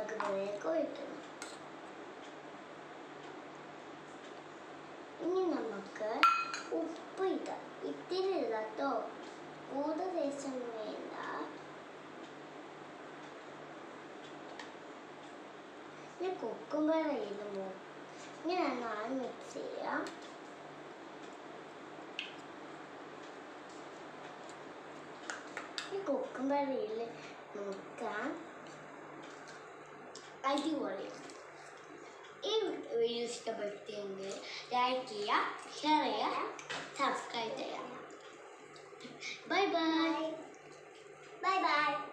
മുളക് പൊടിയൊക്കെ ഒഴിക്കണം. ഇനി നമുക്ക് ഉപ്പ് ഇടാം. ഇത്തിരി ഇടാട്ടോ, കൂടുതൽ ദിവസം വേണ്ട. ഇനി കുക്കുംബർ ഇടുമോ? ഇങ്ങനെ നന്നായി മിക്സ് ചെയ്യാം. ഈ കുക്കുംബറിൽ നോക്കാം. അടിപൊളി. ഈ വീഡിയോ ഇഷ്ടപ്പെട്ടെങ്കിൽ ലൈക്ക് ചെയ്യുക, ഷെയർ ചെയ്യുക, സബ്സ്ക്രൈബ് ചെയ്യുക. Bye bye. Bye bye.